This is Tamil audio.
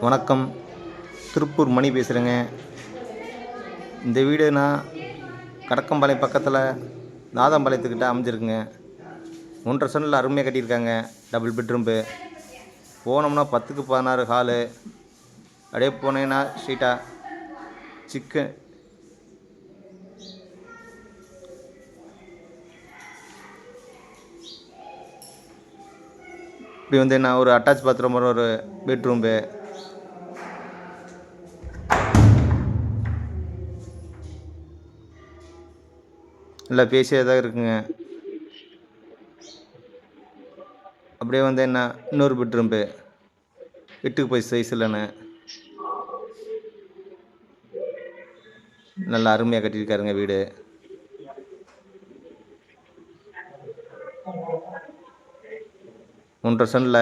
வணக்கம். திருப்பூர் மணி பேசுகிறேங்க. இந்த வீடு நான் கடக்கம்பாளையம் பக்கத்தில் நாதம்பாளையத்துக்கிட்ட அமைஞ்சிருக்குங்க. 1.5 சென்டில் அருமையாக கட்டியிருக்காங்க. டபுள் பெட்ரூம்பு. போனோம்னா 10க்கு 16 ஹாலு. அப்படியே போனீங்கன்னா ஸ்ட்ரீட்டாக சிக்கன் இப்படி வந்து என்ன ஒரு அட்டாச் பாத்ரூம், ஒரு பெட்ரூம்பு, நல்லா பேசியாக தான் இருக்குங்க. அப்படியே வந்து என்ன இன்னொரு பெட்ரூம்பு 8க்கு 10 சைஸ்லன்னு நல்லா அருமையாக கட்டியிருக்காருங்க வீடு. ஒன்றரை சென்டில்